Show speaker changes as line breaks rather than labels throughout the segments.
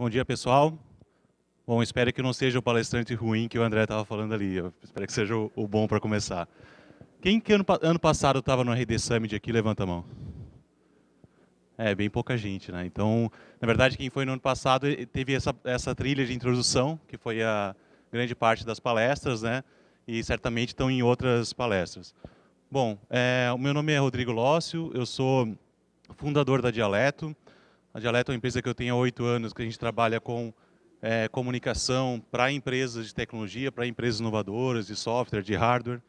Bom dia, pessoal. Bom, espero que não seja o palestrante ruim que o André estava falando ali. Eu espero que seja o bom para começar. Quem que ano passado estava no RD Summit aqui, levanta a mão. É, bem pouca gente, né? Então, na verdade, quem foi no ano passado teve essa trilha de introdução, que foi a grande parte das palestras, né? E certamente estão em outras palestras. Bom, o meu nome é Rodrigo Lócio, eu sou fundador da Dialeto. A Dialeto é uma empresa que eu tenho há 8 anos, que a gente trabalha com comunicação para empresas de tecnologia, para empresas inovadoras, de software, de hardware.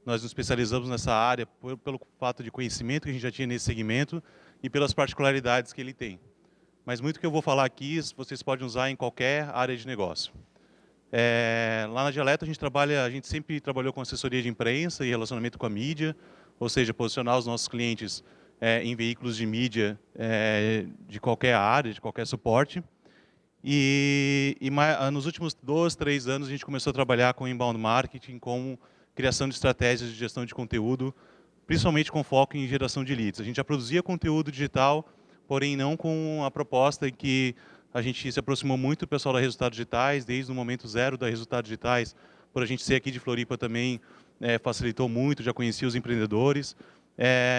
Nós nos especializamos nessa área pelo fato de conhecimento que a gente já tinha nesse segmento e pelas particularidades que ele tem. Mas muito que eu vou falar aqui, vocês podem usar em qualquer área de negócio. Lá na Dialeto a gente sempre trabalhou com assessoria de imprensa e relacionamento com a mídia, ou seja, posicionar os nossos clientes em veículos de mídia de qualquer área, de qualquer suporte. Nos últimos 2, 3 anos a gente começou a trabalhar com inbound marketing, com criação de estratégias de gestão de conteúdo, principalmente com foco em geração de leads. A gente já produzia conteúdo digital, porém não com a proposta em que a gente se aproximou muito do pessoal da Resultados Digitais, desde o momento zero da Resultados Digitais, por a gente ser aqui de Floripa também facilitou muito, já conhecia os empreendedores.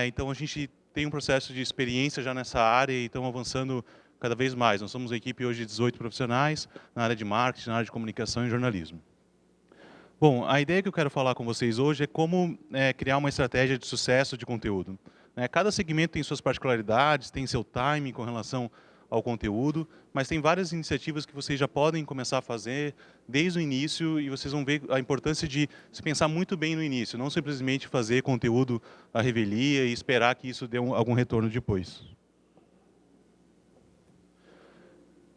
Então a gente tem um processo de experiência já nessa área e estamos avançando cada vez mais. Nós somos uma equipe hoje de 18 profissionais na área de marketing, na área de comunicação e jornalismo. Bom, a ideia que eu quero falar com vocês hoje é como criar uma estratégia de sucesso de conteúdo. Cada segmento tem suas particularidades, tem seu timing com relação ao conteúdo, mas tem várias iniciativas que vocês já podem começar a fazer desde o início e vocês vão ver a importância de se pensar muito bem no início, não simplesmente fazer conteúdo à revelia e esperar que isso dê algum retorno depois.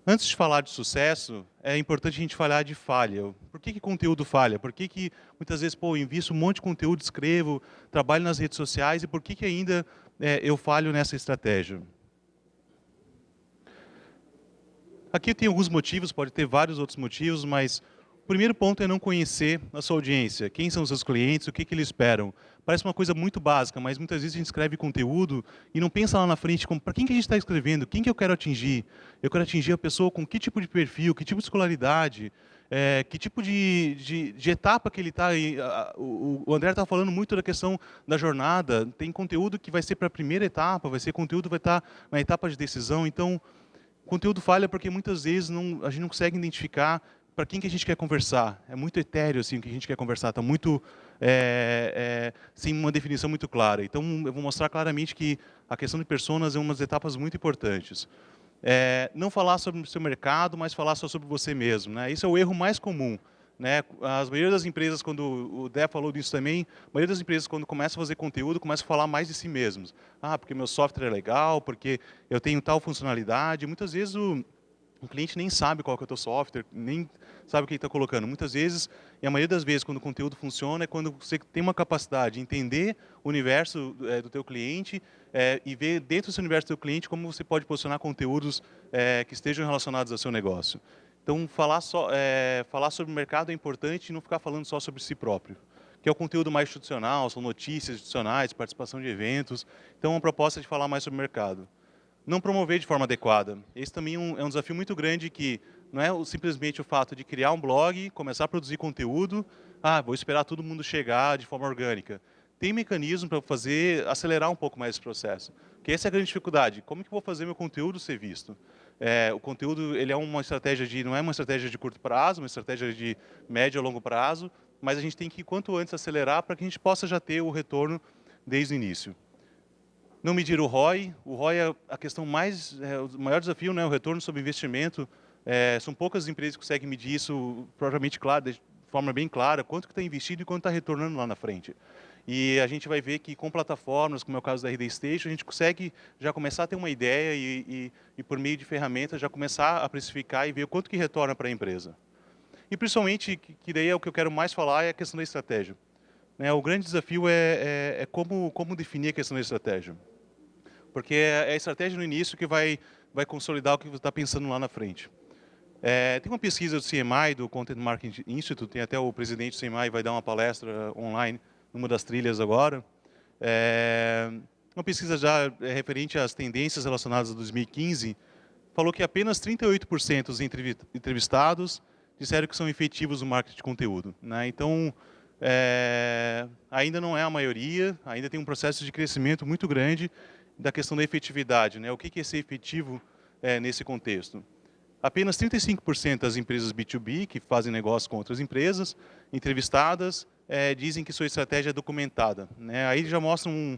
Antes de falar de sucesso, é importante a gente falar de falha. Por que conteúdo falha? Por que muitas vezes eu invisto um monte de conteúdo, escrevo, trabalho nas redes sociais e por que ainda eu falho nessa estratégia? Aqui tem alguns motivos, pode ter vários outros motivos, mas o primeiro ponto é não conhecer a sua audiência. Quem são os seus clientes, o que eles esperam. Parece uma coisa muito básica, mas muitas vezes a gente escreve conteúdo e não pensa lá na frente para quem que a gente está escrevendo, quem que eu quero atingir. Eu quero atingir a pessoa com que tipo de perfil, que tipo de escolaridade, que tipo de etapa que ele está. O André está falando muito da questão da jornada. Tem conteúdo que vai ser para a primeira etapa, vai ser conteúdo que vai estar na etapa de decisão. Então, o conteúdo falha porque muitas vezes a gente não consegue identificar para quem que a gente quer conversar. É muito etéreo assim, o que a gente quer conversar, está muito sem uma definição muito clara. Então, eu vou mostrar claramente que a questão de personas é uma das etapas muito importantes. Não falar sobre o seu mercado, mas falar só sobre você mesmo. Né? Esse é o erro mais comum. Né? As maioria das empresas, quando o Dé falou disso também, a maioria das empresas, quando começam a fazer conteúdo, começam a falar mais de si mesmos. Ah, porque meu software é legal, porque eu tenho tal funcionalidade. Muitas vezes o cliente nem sabe qual que é o teu software, nem sabe o que ele está colocando. Muitas vezes, e a maioria das vezes, quando o conteúdo funciona, é quando você tem uma capacidade de entender o universo do teu cliente e ver dentro desse universo do teu cliente como você pode posicionar conteúdos que estejam relacionados ao seu negócio. Então, falar sobre o mercado é importante e não ficar falando só sobre si próprio, que é o conteúdo mais institucional, são notícias institucionais, participação de eventos. Então, é uma proposta de falar mais sobre o mercado. Não promover de forma adequada. Esse também é um desafio muito grande que não é simplesmente o fato de criar um blog, começar a produzir conteúdo, vou esperar todo mundo chegar de forma orgânica. Tem mecanismo para acelerar um pouco mais esse processo. Porque essa é a grande dificuldade. Como que eu vou fazer meu conteúdo ser visto? O conteúdo ele é uma estratégia não é uma estratégia de curto prazo, uma estratégia de médio a longo prazo, mas a gente tem que, quanto antes, acelerar para que a gente possa já ter o retorno desde o início. Não medir o ROI. O ROI é a questão o maior desafio, né? O retorno sobre investimento. São poucas empresas que conseguem medir isso propriamente claro, de forma bem clara, quanto que está investido e quanto está retornando lá na frente. E a gente vai ver que com plataformas, como é o caso da RD Station, a gente consegue já começar a ter uma ideia e por meio de ferramentas já começar a precificar e ver o quanto que retorna para a empresa. E principalmente, que daí é o que eu quero mais falar, é a questão da estratégia. O grande desafio é como definir a questão da estratégia. Porque é a estratégia no início que vai consolidar o que você está pensando lá na frente. Tem uma pesquisa do CMI, do Content Marketing Institute, tem até o presidente do CMI vai dar uma palestra online numa das trilhas agora. Uma pesquisa já referente às tendências relacionadas a 2015, falou que apenas 38% dos entrevistados disseram que são efetivos no marketing de conteúdo, né? Então, ainda não é a maioria, ainda tem um processo de crescimento muito grande da questão da efetividade, né? O que é ser efetivo nesse contexto? Apenas 35% das empresas B2B, que fazem negócio com outras empresas, entrevistadas, dizem que sua estratégia é documentada, né? Aí já mostram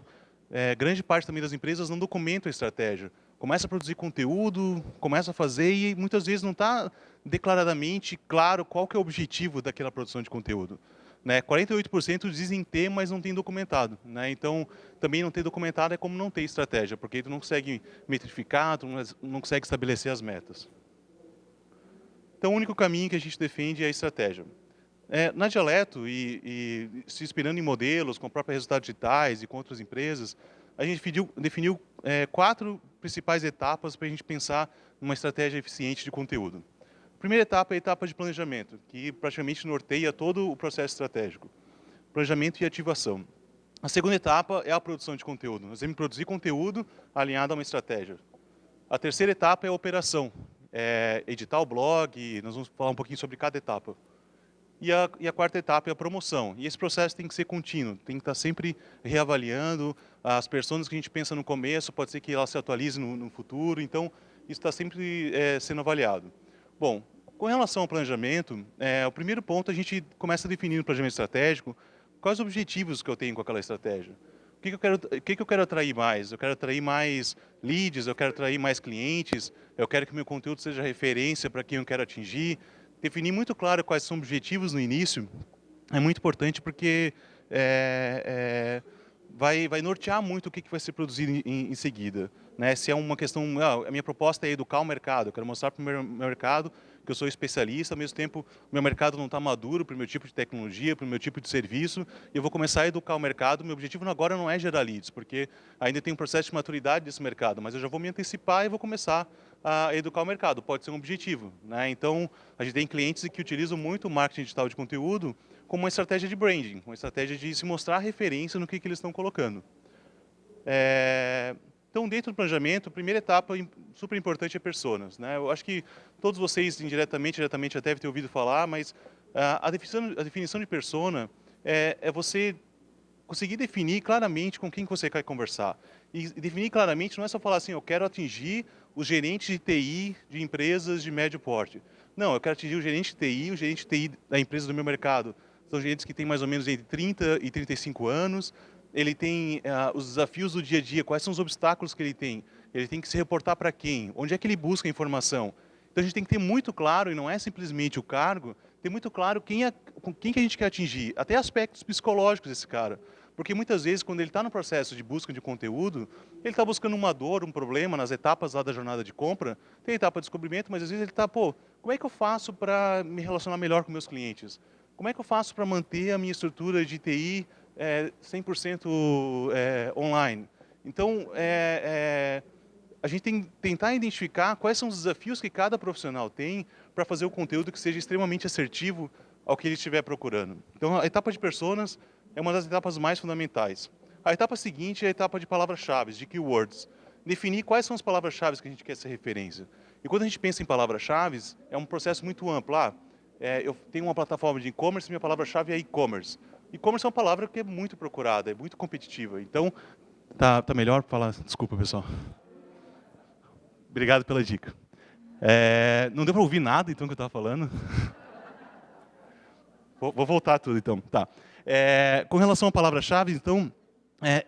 grande parte também das empresas não documentam a estratégia. Começa a produzir conteúdo, começa a fazer e muitas vezes não está declaradamente claro qual que é o objetivo daquela produção de conteúdo. Né? 48% dizem ter, mas não tem documentado. Né? Então, também não ter documentado é como não ter estratégia, porque tu não consegue metrificar, tu não consegue estabelecer as metas. Então, o único caminho que a gente defende é a estratégia. Na Dialeto, e se inspirando em modelos, com próprios resultados digitais e com outras empresas, a gente definiu 4 principais etapas para a gente pensar numa estratégia eficiente de conteúdo. A primeira etapa é a etapa de planejamento, que praticamente norteia todo o processo estratégico. Planejamento e ativação. A segunda etapa é a produção de conteúdo. Nós devemos produzir conteúdo alinhado a uma estratégia. A terceira etapa é a operação. Editar o blog, nós vamos falar um pouquinho sobre cada etapa. E a quarta etapa é a promoção. E esse processo tem que ser contínuo, tem que estar sempre reavaliando. As pessoas que a gente pensa no começo, pode ser que elas se atualizem no futuro, então isso está sempre sendo avaliado. Bom, com relação ao planejamento, o primeiro ponto a gente começa a definir no planejamento estratégico quais os objetivos que eu tenho com aquela estratégia. O que eu quero atrair mais? Eu quero atrair mais leads, eu quero atrair mais clientes, eu quero que o meu conteúdo seja referência para quem eu quero atingir. Definir muito claro quais são os objetivos no início é muito importante porque vai nortear muito o que vai ser produzido em seguida. Né? Se é uma questão, a minha proposta é educar o mercado, eu quero mostrar para o meu mercado que eu sou especialista, ao mesmo tempo o meu mercado não está maduro para o meu tipo de tecnologia, para o meu tipo de serviço, e eu vou começar a educar o mercado. Meu objetivo agora não é gerar leads, porque ainda tem um processo de maturidade desse mercado, mas eu já vou me antecipar e vou começar a educar o mercado, pode ser um objetivo. Né? Então, a gente tem clientes que utilizam muito o marketing digital de conteúdo como uma estratégia de branding, uma estratégia de se mostrar referência no que eles estão colocando. Então, dentro do planejamento, a primeira etapa super importante é personas. Né? Eu acho que todos vocês, indiretamente, diretamente, já devem ter ouvido falar, mas a definição de persona é você conseguir definir claramente com quem você quer conversar. E definir claramente não é só falar assim, eu quero atingir os gerentes de TI de empresas de médio porte. Não, eu quero atingir o gerente de TI, o gerente de TI da empresa do meu mercado. São gerentes que têm mais ou menos entre 30 e 35 anos, ele tem os desafios do dia a dia, quais são os obstáculos que ele tem que se reportar para quem, onde é que ele busca a informação. Então a gente tem que ter muito claro, e não é simplesmente o cargo, ter muito claro com quem que a gente quer atingir, até aspectos psicológicos desse cara. Porque muitas vezes, quando ele está no processo de busca de conteúdo, ele está buscando uma dor, um problema nas etapas lá da jornada de compra, tem a etapa de descobrimento, mas às vezes ele está, como é que eu faço para me relacionar melhor com meus clientes? Como é que eu faço para manter a minha estrutura de TI 100% online? Então, a gente tem que tentar identificar quais são os desafios que cada profissional tem para fazer o conteúdo que seja extremamente assertivo ao que ele estiver procurando. Então, a etapa de personas é uma das etapas mais fundamentais. A etapa seguinte é a etapa de palavras-chave, de keywords. Definir quais são as palavras-chave que a gente quer ser referência. E quando a gente pensa em palavras-chave, é um processo muito amplo. Eu tenho uma plataforma de e-commerce, minha palavra-chave é e-commerce. E-commerce é uma palavra que é muito procurada, é muito competitiva. Então, tá melhor para falar? Desculpa, pessoal. Obrigado pela dica. Não deu para ouvir nada, então, que eu estava falando? Vou voltar tudo, então. Tá. Com relação à palavra-chave, então,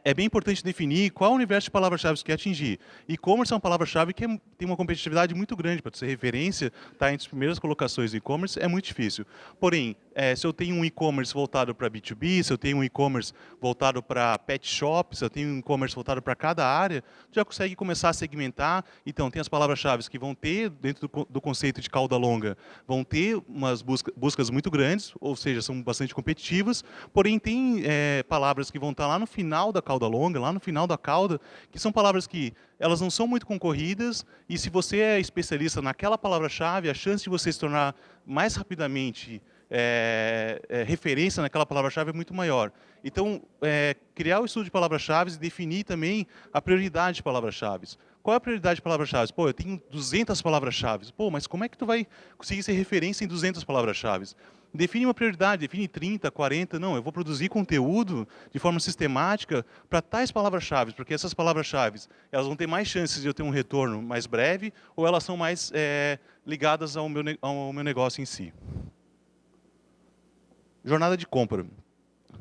é bem importante definir qual universo de palavras-chave que quer atingir. E-commerce é uma palavra-chave que tem uma competitividade muito grande. Para ser referência, tá entre as primeiras colocações do e-commerce, é muito difícil. Porém, se eu tenho um e-commerce voltado para B2B, se eu tenho um e-commerce voltado para pet shop, se eu tenho um e-commerce voltado para cada área, já consegue começar a segmentar. Então, tem as palavras-chave que vão ter, dentro do conceito de cauda longa, vão ter umas buscas muito grandes, ou seja, são bastante competitivas. Porém, tem palavras que vão estar lá no final da cauda longa, lá no final da cauda, que são palavras que elas não são muito concorridas, e se você é especialista naquela palavra-chave, a chance de você se tornar mais rapidamente referência naquela palavra-chave é muito maior. Então, criar o estudo de palavras-chave e definir também a prioridade de palavras-chave. Qual é a prioridade de palavras-chave? Pô, eu tenho 200 palavras-chave. Pô, mas como é que tu vai conseguir ser referência em 200 palavras-chave? Define uma prioridade, define 30, 40. Não, eu vou produzir conteúdo de forma sistemática para tais palavras-chave, porque essas palavras-chave, elas vão ter mais chances de eu ter um retorno mais breve ou elas são mais ligadas ao meu negócio em si. Jornada de compra.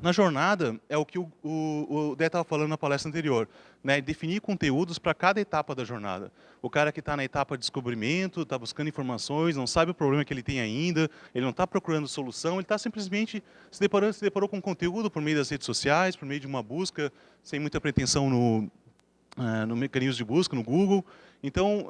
Na jornada, é o que o Dé estava falando na palestra anterior, né? Definir conteúdos para cada etapa da jornada. O cara que está na etapa de descobrimento, está buscando informações, não sabe o problema que ele tem ainda, ele não está procurando solução, ele está simplesmente se deparou com conteúdo por meio das redes sociais, por meio de uma busca, sem muita pretensão no mecanismo de busca, no Google. Então,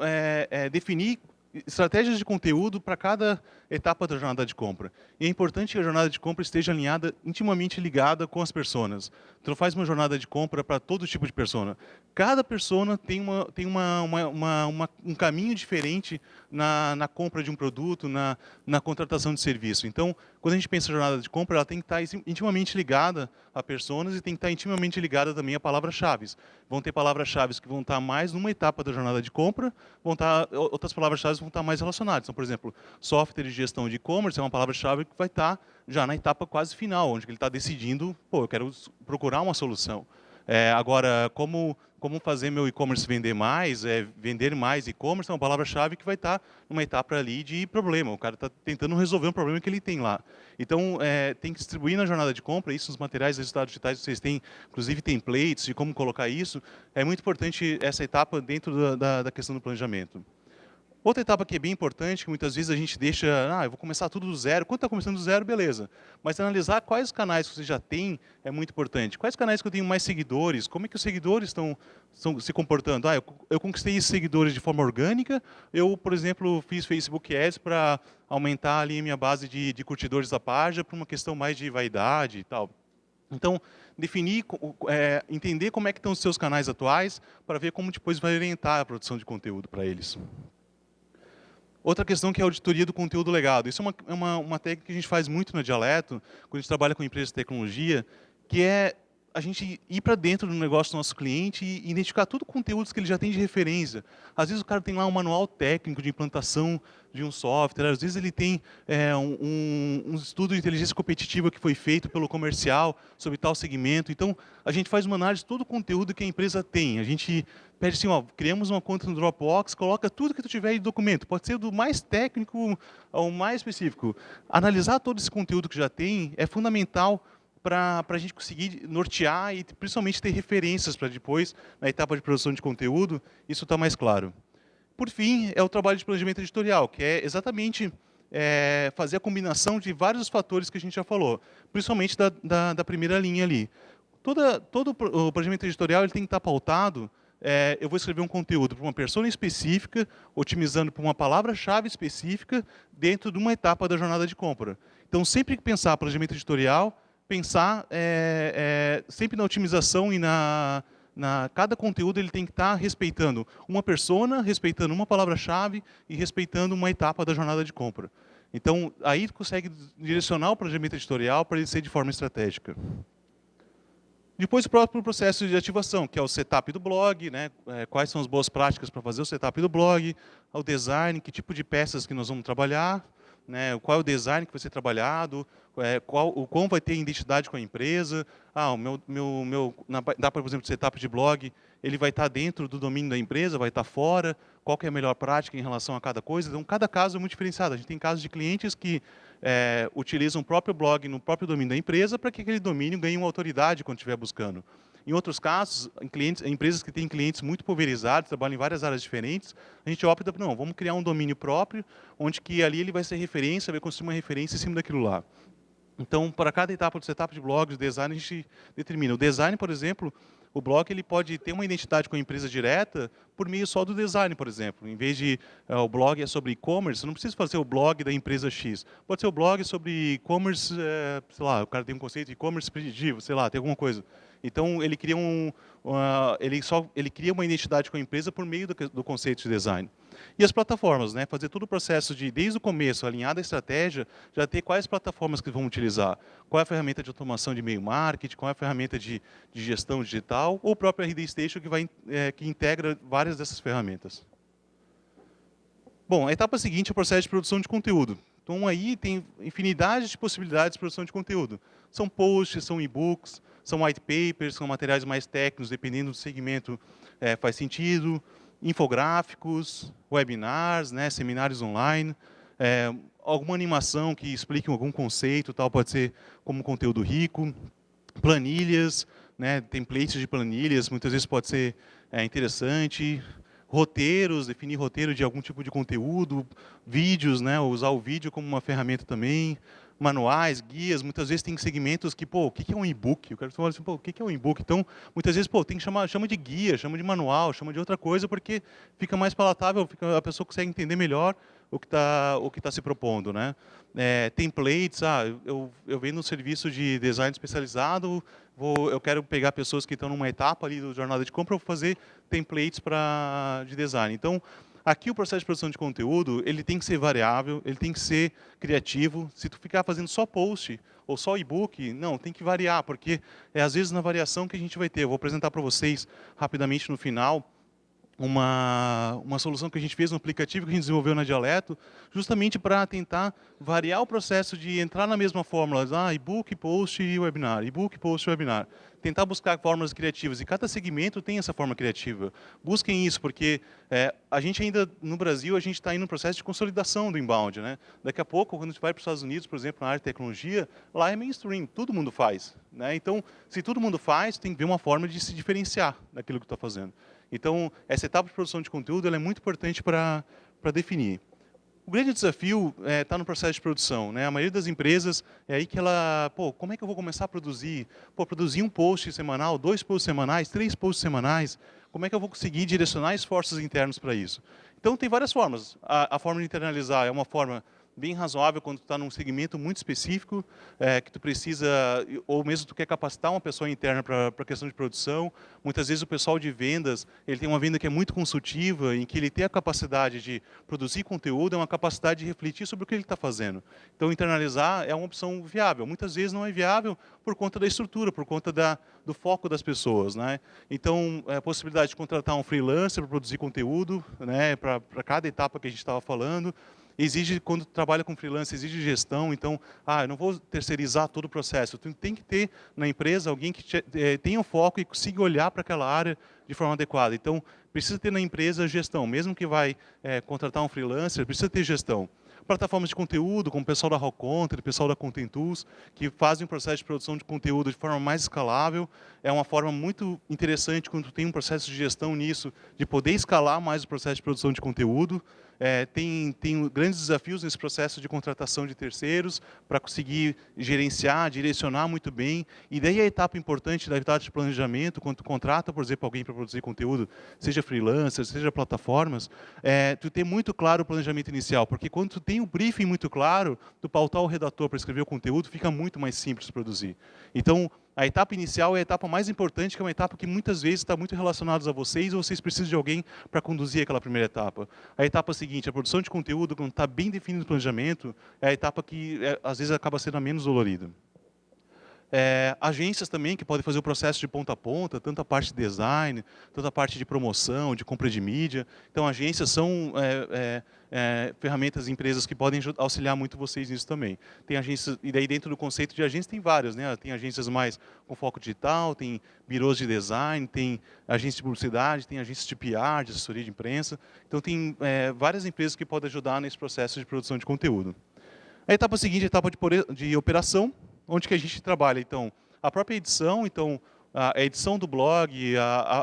definir estratégias de conteúdo para cada etapa da jornada de compra. E é importante que a jornada de compra esteja alinhada, intimamente ligada com as personas. Tu não faz uma jornada de compra para todo tipo de persona. Cada persona tem um caminho diferente na compra de um produto, na contratação de serviço. Então, quando a gente pensa em jornada de compra, ela tem que estar intimamente ligada a personas e tem que estar intimamente ligada também a palavras-chave. Vão ter palavras-chave que vão estar mais numa etapa da jornada de compra, outras palavras-chave vão estar mais relacionadas. Então, por exemplo, software de gestão de e-commerce é uma palavra-chave que vai estar já na etapa quase final, onde ele está decidindo, pô, eu quero procurar uma solução. Agora, como fazer meu e-commerce vender mais, vender mais e-commerce é uma palavra-chave que vai estar numa etapa ali de problema. O cara está tentando resolver um problema que ele tem lá. Então, tem que distribuir na jornada de compra, isso nos materiais resultados digitais, vocês têm, inclusive, templates de como colocar isso. É muito importante essa etapa dentro da questão do planejamento. Outra etapa que é bem importante, que muitas vezes a gente deixa, eu vou começar tudo do zero. Quando está começando do zero, beleza. Mas analisar quais canais que você já tem é muito importante. Quais canais que eu tenho mais seguidores? Como é que os seguidores estão se comportando? Eu conquistei esses seguidores de forma orgânica. Eu, por exemplo, fiz Facebook Ads para aumentar ali a minha base de curtidores da página por uma questão mais de vaidade e tal. Então, definir, entender como é que estão os seus canais atuais para ver como depois vai orientar a produção de conteúdo para eles. Outra questão que é a auditoria do conteúdo legado. Isso é uma técnica que a gente faz muito na Dialeto, quando a gente trabalha com empresas de tecnologia, que é a gente ir para dentro do negócio do nosso cliente e identificar tudo conteúdos que ele já tem de referência. Às vezes o cara tem lá um manual técnico de implantação de um software, às vezes ele tem um estudo de inteligência competitiva que foi feito pelo comercial sobre tal segmento. Então, a gente faz uma análise de todo o conteúdo que a empresa tem. A gente pede assim, criamos uma conta no Dropbox, coloca tudo que tu tiver de documento. Pode ser do mais técnico ao mais específico. Analisar todo esse conteúdo que já tem é fundamental para a gente conseguir nortear e principalmente ter referências para depois, na etapa de produção de conteúdo, isso está mais claro. Por fim, é o trabalho de planejamento editorial, que é exatamente fazer a combinação de vários fatores que a gente já falou, principalmente da primeira linha ali. Todo o planejamento editorial ele tem que estar pautado, eu vou escrever um conteúdo para uma persona específica, otimizando para uma palavra-chave específica, dentro de uma etapa da jornada de compra. Então, sempre que pensar planejamento editorial, pensar sempre na otimização e cada conteúdo ele tem que estar respeitando uma persona, respeitando uma palavra-chave e respeitando uma etapa da jornada de compra. Então, aí consegue direcionar o planejamento editorial para ele ser de forma estratégica. Depois, o próprio processo de ativação, que é o setup do blog, né? Quais são as boas práticas para fazer o setup do blog, o design, que tipo de peças que nós vamos trabalhar, né? Qual é o design que vai ser trabalhado, o quão vai ter identidade com a empresa. Dá para, por exemplo, setup de blog, ele vai estar dentro do domínio da empresa, vai estar fora, qual que é a melhor prática em relação a cada coisa. Então, cada caso é muito diferenciado. A gente tem casos de clientes que utilizam o próprio blog no próprio domínio da empresa para que aquele domínio ganhe uma autoridade quando estiver buscando. Em outros casos, em empresas que têm clientes muito pulverizados, trabalham em várias áreas diferentes, a gente opta por, não, vamos criar um domínio próprio, onde que ali ele vai ser referência, vai construir uma referência em cima daquilo lá. Então, para cada etapa do setup de blog, do design, a gente determina. O design, por exemplo, o blog ele pode ter uma identidade com a empresa direta por meio só do design, por exemplo. Em vez de o blog é sobre e-commerce, não precisa fazer o blog da empresa X. Pode ser o blog sobre e-commerce, sei lá, o cara tem um conceito de e-commerce preditivo, sei lá, tem alguma coisa. Então, ele cria ele cria uma identidade com a empresa por meio do conceito de design. E as plataformas, né? Fazer todo o processo de, desde o começo, alinhar a estratégia, já ter quais plataformas que vão utilizar. Qual é a ferramenta de automação de e-mail marketing, qual é a ferramenta de gestão digital, ou o próprio RD Station que integra várias dessas ferramentas. Bom, a etapa seguinte é o processo de produção de conteúdo. Então, aí tem infinidade de possibilidades de produção de conteúdo. São posts, são e-books, são white papers, são materiais mais técnicos, dependendo do segmento, faz sentido. Infográficos, webinars, né, seminários online, alguma animação que explique algum conceito, tal, pode ser como conteúdo rico. Planilhas, né, templates de planilhas, muitas vezes pode ser interessante. Roteiros, definir roteiro de algum tipo de conteúdo, vídeos, né, usar o vídeo como uma ferramenta também, manuais, guias, muitas vezes tem segmentos que, pô, o que é um e-book? Eu quero falar assim, pô, o que é um e-book? Então, muitas vezes, pô, tem que chama de guia, chama de manual, chama de outra coisa, porque fica mais palatável, a pessoa consegue entender melhor o que tá se propondo, né? Templates, eu venho no serviço de design especializado, eu quero pegar pessoas que estão numa etapa ali da jornada de compra, vou fazer templates de design. Então, aqui o processo de produção de conteúdo, ele tem que ser variável, ele tem que ser criativo. Se tu ficar fazendo só post ou só e-book, não, tem que variar, porque é às vezes na variação que a gente vai ter. Eu vou apresentar para vocês rapidamente no final uma solução que a gente fez no aplicativo que a gente desenvolveu na Dialeto, justamente para tentar variar o processo de entrar na mesma fórmula, e-book, post e webinar, e-book, post e webinar. Tentar buscar fórmulas criativas, e cada segmento tem essa forma criativa. Busquem isso, porque a gente ainda, no Brasil, a gente está indo no processo de consolidação do inbound, né? Daqui a pouco, quando a gente vai para os Estados Unidos, por exemplo, na área de tecnologia, lá é mainstream, todo mundo faz, né? Então, se todo mundo faz, tem que ver uma forma de se diferenciar daquilo que está fazendo. Então, essa etapa de produção de conteúdo ela é muito importante para definir. O grande desafio está no processo de produção, né? A maioria das empresas é aí que ela, pô, como é que eu vou começar a produzir? Pô, produzir um post semanal, 2 posts semanais, 3 posts semanais, como é que eu vou conseguir direcionar esforços internos para isso? Então, tem várias formas. A forma de internalizar é uma forma bem razoável quando tu está num segmento muito específico, que tu precisa, ou mesmo tu quer capacitar uma pessoa interna para a questão de produção. Muitas vezes o pessoal de vendas, ele tem uma venda que é muito consultiva, em que ele tem a capacidade de produzir conteúdo, é uma capacidade de refletir sobre o que ele está fazendo. Então, internalizar é uma opção viável. Muitas vezes não é viável por conta da estrutura, por conta do foco das pessoas, né? Então, a possibilidade de contratar um freelancer para produzir conteúdo, né, para cada etapa que a gente estava falando. Exige, quando trabalha com freelance, exige gestão. Então, eu não vou terceirizar todo o processo. Tem que ter na empresa alguém que tenha o foco e consiga olhar para aquela área de forma adequada. Então, precisa ter na empresa gestão. Mesmo que vai contratar um freelancer, precisa ter gestão. Plataformas de conteúdo, como o pessoal da Raw Content, o pessoal da Content Tools, que fazem o processo de produção de conteúdo de forma mais escalável. É uma forma muito interessante, quando tem um processo de gestão nisso, de poder escalar mais o processo de produção de conteúdo. Tem grandes desafios nesse processo de contratação de terceiros, para conseguir gerenciar, direcionar muito bem. E daí a etapa importante da etapa de planejamento, quando tu contrata, por exemplo, alguém para produzir conteúdo, seja freelancer, seja plataformas, tu ter muito claro o planejamento inicial, porque quando tu tem o briefing muito claro, tu pautar o redator para escrever o conteúdo, fica muito mais simples de produzir. Então, a etapa inicial é a etapa mais importante, que é uma etapa que muitas vezes está muito relacionada a vocês, ou vocês precisam de alguém para conduzir aquela primeira etapa. A etapa seguinte, a produção de conteúdo, quando está bem definido o planejamento, é a etapa que às vezes acaba sendo a menos dolorida. Agências também que podem fazer o processo de ponta a ponta, tanto a parte de design, tanto a parte de promoção, de compra de mídia. Então, agências são ferramentas, empresas que podem auxiliar muito vocês nisso também. Tem agências, e daí dentro do conceito de agência tem várias, né? Tem agências mais com foco digital, tem birôs de design, tem agências de publicidade, tem agências de PR, de assessoria de imprensa. Então, tem várias empresas que podem ajudar nesse processo de produção de conteúdo. A etapa seguinte é a etapa de operação, onde que a gente trabalha, então, a própria edição, então, a edição do blog,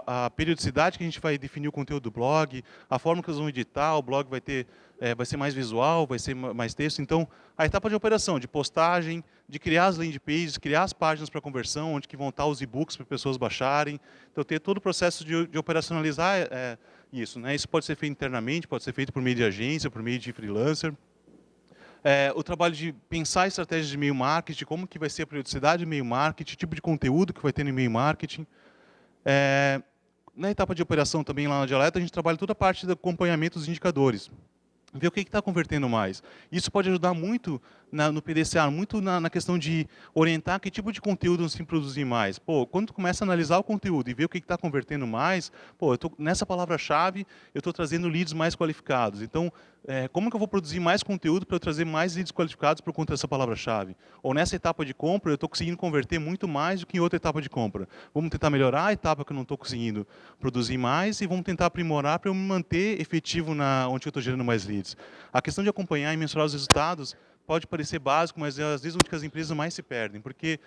a periodicidade que a gente vai definir o conteúdo do blog, a forma que eles vão editar, o blog vai ser mais visual, vai ser mais texto. Então, a etapa de operação, de postagem, de criar as landing pages, criar as páginas para conversão, onde que vão estar os e-books para pessoas baixarem. Então, ter todo o processo de operacionalizar isso, né? Isso pode ser feito internamente, pode ser feito por meio de agência, por meio de freelancer. O trabalho de pensar estratégias de e-mail marketing, como que vai ser a periodicidade do e-mail marketing, tipo de conteúdo que vai ter no e-mail marketing. Na etapa de operação também lá na Dialeto, a gente trabalha toda a parte do acompanhamento dos indicadores. Ver o que está convertendo mais. Isso pode ajudar muito no PDCA, muito na questão de orientar que tipo de conteúdo se produzir mais. Pô, quando tu começa a analisar o conteúdo e ver o que está convertendo mais, pô, nessa palavra-chave eu estou trazendo leads mais qualificados. Então, como que eu vou produzir mais conteúdo para eu trazer mais leads qualificados por conta dessa palavra-chave? Ou nessa etapa de compra eu estou conseguindo converter muito mais do que em outra etapa de compra. Vamos tentar melhorar a etapa que eu não estou conseguindo produzir mais e vamos tentar aprimorar para eu me manter efetivo onde eu estou gerando mais leads. A questão de acompanhar e mensurar os resultados pode parecer básico, mas é às vezes onde as empresas mais se perdem, porque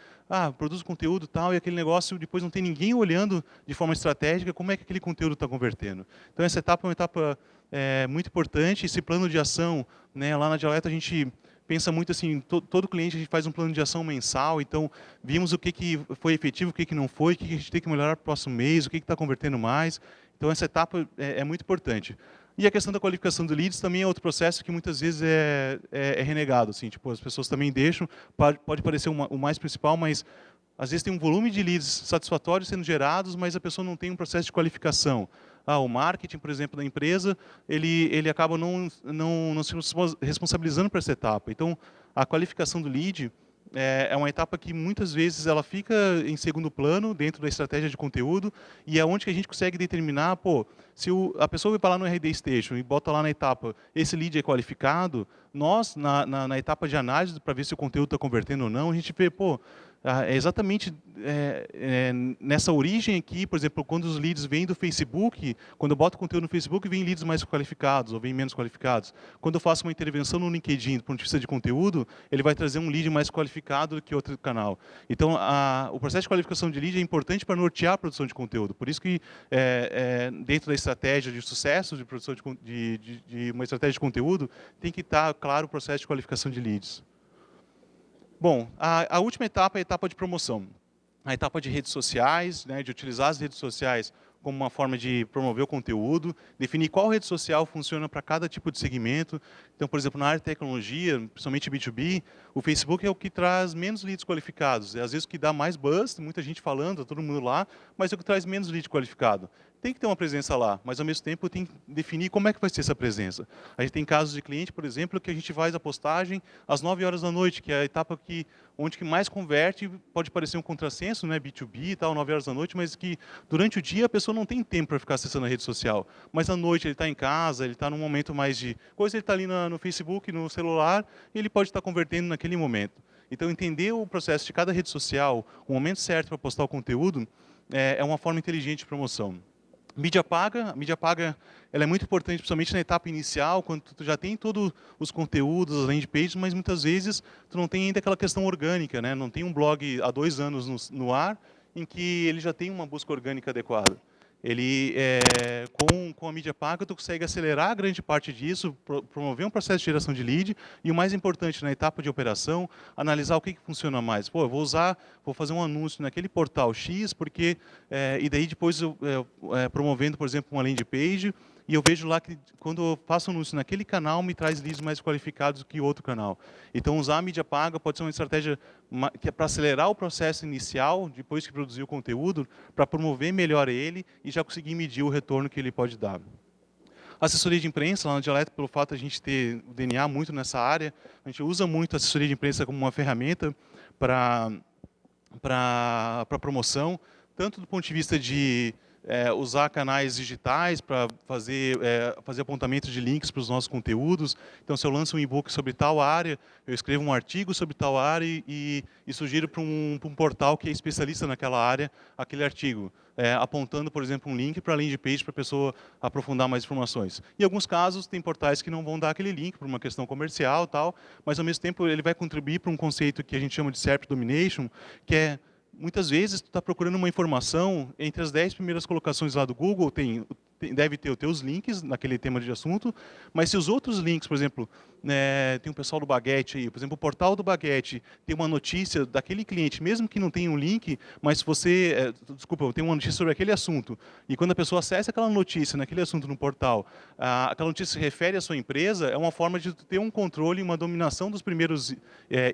produz conteúdo e tal, e aquele negócio depois não tem ninguém olhando de forma estratégica como é que aquele conteúdo está convertendo. Então essa etapa é uma etapa muito importante, esse plano de ação, né, lá na Dialeto a gente pensa muito assim, todo cliente a gente faz um plano de ação mensal, então vimos o que foi efetivo, o que não foi, o que a gente tem que melhorar para o próximo mês, o que está convertendo mais. Então essa etapa é muito importante. E a questão da qualificação do leads também é outro processo que muitas vezes é renegado. Assim, tipo, as pessoas também deixam, pode parecer o mais principal, mas às vezes tem um volume de leads satisfatórios sendo gerados, mas a pessoa não tem um processo de qualificação. O marketing, por exemplo, da empresa, ele acaba não se responsabilizando por essa etapa. Então, a qualificação do lead é uma etapa que muitas vezes ela fica em segundo plano dentro da estratégia de conteúdo e é onde que a gente consegue determinar, pô, se a pessoa vai lá no RD Station e bota lá na etapa, esse lead é qualificado, nós, na etapa de análise, para ver se o conteúdo está convertendo ou não, a gente vê, pô, é exatamente nessa origem aqui, por exemplo, quando os leads vêm do Facebook, quando eu boto conteúdo no Facebook, vêm leads mais qualificados ou vêm menos qualificados. Quando eu faço uma intervenção no LinkedIn, do ponto de vista de conteúdo, ele vai trazer um lead mais qualificado do que outro canal. Então, o processo de qualificação de lead é importante para nortear a produção de conteúdo. Por isso que, dentro da estratégia de sucesso de produção de uma estratégia de conteúdo, tem que estar claro o processo de qualificação de leads. Bom, a última etapa é a etapa de promoção. A etapa de redes sociais, né, de utilizar as redes sociais como uma forma de promover o conteúdo, definir qual rede social funciona para cada tipo de segmento. Então, por exemplo, na área de tecnologia, principalmente B2B, o Facebook é o que traz menos leads qualificados. É às vezes o que dá mais buzz, muita gente falando, todo mundo lá, mas é o que traz menos lead qualificado. Tem que ter uma presença lá, mas ao mesmo tempo tem que definir como é que vai ser essa presença. A gente tem casos de cliente, por exemplo, que a gente faz a postagem às 9 horas da noite, que é a etapa onde que mais converte, pode parecer um contrassenso, né, B2B e tal, 9 horas da noite, mas que durante o dia a pessoa não tem tempo para ficar acessando a rede social. Mas à noite ele está em casa, ele está num momento mais de coisa, ele está ali no Facebook, no celular, e ele pode estar convertendo naquele momento. Então, entender o processo de cada rede social, o momento certo para postar o conteúdo, é uma forma inteligente de promoção. A mídia paga ela é muito importante, principalmente na etapa inicial, quando tu já tem todos os conteúdos, as landing pages, mas muitas vezes tu não tem ainda aquela questão orgânica, né? Não tem um blog há 2 anos no ar, em que ele já tem uma busca orgânica adequada. Ele, com a mídia paga, tu consegue acelerar grande parte disso, promover um processo de geração de lead e, o mais importante, na etapa de operação, analisar o que funciona mais. Pô, eu vou fazer um anúncio naquele portal X, porque, e daí depois promovendo, por exemplo, uma landing page, e eu vejo lá que quando eu faço anúncio naquele canal, me traz leads mais qualificados que outro canal. Então, usar a mídia paga pode ser uma estratégia que é para acelerar o processo inicial, depois que produzir o conteúdo, para promover melhor ele e já conseguir medir o retorno que ele pode dar. Assessoria de imprensa, lá na Dialeto, pelo fato de a gente ter o DNA muito nessa área, a gente usa muito a assessoria de imprensa como uma ferramenta para promoção, tanto do ponto de vista de usar canais digitais para fazer apontamentos de links para os nossos conteúdos. Então, se eu lanço um e-book sobre tal área, eu escrevo um artigo sobre tal área e sugiro para um portal que é especialista naquela área aquele artigo, apontando, por exemplo, um link para a landing page para a pessoa aprofundar mais informações. Em alguns casos, tem portais que não vão dar aquele link por uma questão comercial, tal, mas, ao mesmo tempo, ele vai contribuir para um conceito que a gente chama de SERP Domination, que é muitas vezes, tu está procurando uma informação, entre as 10 primeiras colocações lá do Google, deve ter os teus links naquele tema de assunto, mas se os outros links, por exemplo, tem o pessoal do Baguete aí, por exemplo, o portal do Baguete tem uma notícia daquele cliente, mesmo que não tenha um link, mas se você, desculpa, tem uma notícia sobre aquele assunto, e quando a pessoa acessa aquela notícia naquele assunto no portal, aquela notícia se refere à sua empresa, é uma forma de ter um controle, uma dominação dos primeiros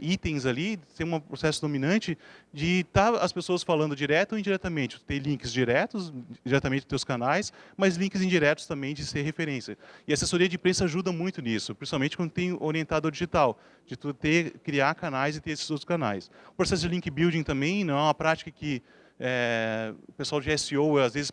itens ali, ter um processo dominante de estar as pessoas falando direto ou indiretamente, ter links diretos, diretamente dos teus canais, mas links indiretos também de ser referência. E a assessoria de imprensa ajuda muito nisso, principalmente quando tem orientado ao digital, de tu criar canais e ter esses outros canais. O processo de link building também não é uma prática que o pessoal de SEO às vezes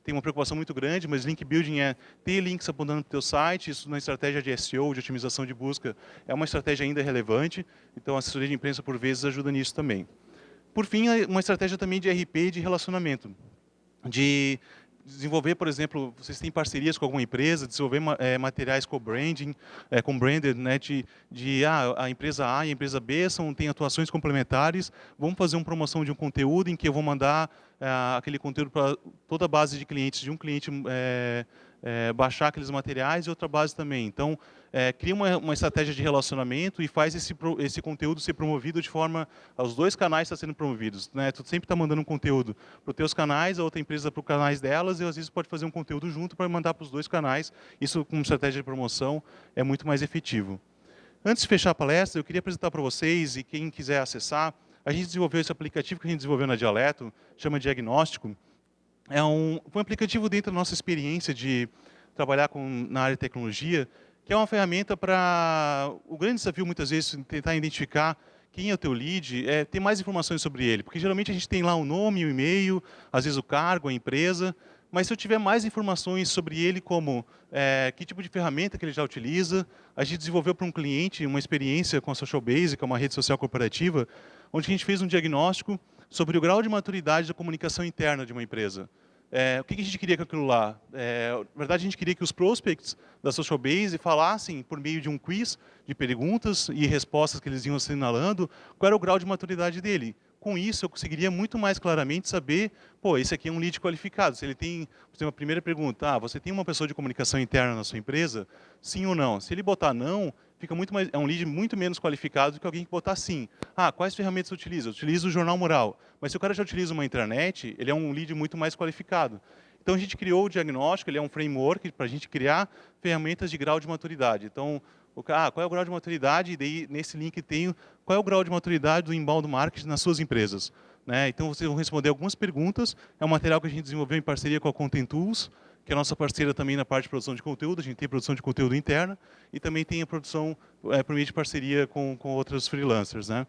tem uma preocupação muito grande, mas link building é ter links apontando para o teu site, isso na estratégia de SEO, de otimização de busca, é uma estratégia ainda relevante, então a assessoria de imprensa, por vezes, ajuda nisso também. Por fim, uma estratégia também de RP e de relacionamento, de desenvolver, por exemplo, vocês têm parcerias com alguma empresa, desenvolver materiais com branding, com branded, né, a empresa A e a empresa B têm atuações complementares, vamos fazer uma promoção de um conteúdo em que eu vou mandar aquele conteúdo para toda a base de clientes, de um cliente baixar aqueles materiais e outra base também. Então, cria uma estratégia de relacionamento e faz esse conteúdo ser promovido de forma os dois canais estão sendo promovidos, né? Tu sempre está mandando um conteúdo para os teus canais, a outra empresa para os canais delas, e às vezes pode fazer um conteúdo junto para mandar para os dois canais. Isso, com estratégia de promoção, é muito mais efetivo. Antes de fechar a palestra, eu queria apresentar para vocês, e quem quiser acessar, a gente desenvolveu esse aplicativo que a gente desenvolveu na Dialeto, chama Diagnóstico. Foi um aplicativo dentro da nossa experiência de trabalhar na área de tecnologia, que é uma ferramenta para... O grande desafio, muitas vezes, tentar identificar quem é o teu lead, ter mais informações sobre ele. Porque, geralmente, a gente tem lá o nome, o e-mail, às vezes o cargo, a empresa. Mas, se eu tiver mais informações sobre ele, como que tipo de ferramenta que ele já utiliza, a gente desenvolveu para um cliente uma experiência com a Social Base, que é uma rede social corporativa, onde a gente fez um diagnóstico sobre o grau de maturidade da comunicação interna de uma empresa. O que a gente queria com aquilo lá? Na verdade, a gente queria que os prospects da Social Base falassem, por meio de um quiz de perguntas e respostas que eles iam assinalando, qual era o grau de maturidade dele. Com isso, eu conseguiria muito mais claramente saber, pô, esse aqui é um lead qualificado. Se ele tem, por exemplo, a primeira pergunta, você tem uma pessoa de comunicação interna na sua empresa? Sim ou não? Se ele botar não, é um lead muito menos qualificado do que alguém que botar sim. Quais ferramentas você utiliza? Eu utilizo o Jornal Mural. Mas se o cara já utiliza uma intranet, ele é um lead muito mais qualificado. Então, a gente criou o diagnóstico, ele é um framework para a gente criar ferramentas de grau de maturidade. Então, qual é o grau de maturidade? E daí, nesse link tem qual é o grau de maturidade do inbound marketing nas suas empresas. Né? Então, vocês vão responder algumas perguntas. É um material que a gente desenvolveu em parceria com a Content Tools, que é a nossa parceira também na parte de produção de conteúdo. A gente tem produção de conteúdo interna e também tem a produção por meio de parceria com outros freelancers. Né?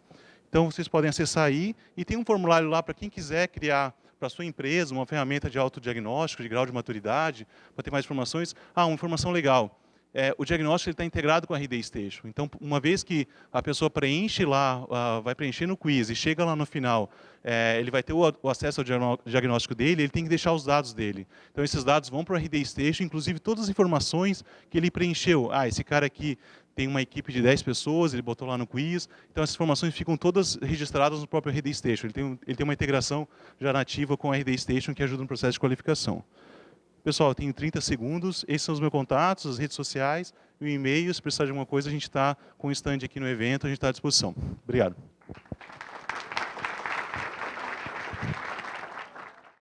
Então, vocês podem acessar aí. E tem um formulário lá para quem quiser criar para a sua empresa uma ferramenta de autodiagnóstico, de grau de maturidade, para ter mais informações. Uma informação legal. O diagnóstico está integrado com a RD Station. Então, uma vez que a pessoa preenche lá, vai preencher no quiz e chega lá no final, ele vai ter o acesso ao diagnóstico dele, ele tem que deixar os dados dele. Então, esses dados vão para o RD Station, inclusive todas as informações que ele preencheu. Esse cara aqui tem uma equipe de 10 pessoas, ele botou lá no quiz. Então, essas informações ficam todas registradas no próprio RD Station. Ele tem uma integração já nativa com o RD Station que ajuda no processo de qualificação. Pessoal, eu tenho 30 segundos. Esses são os meus contatos, as redes sociais, o e-mail. Se precisar de alguma coisa, a gente está com um stand aqui no evento, a gente está à disposição. Obrigado.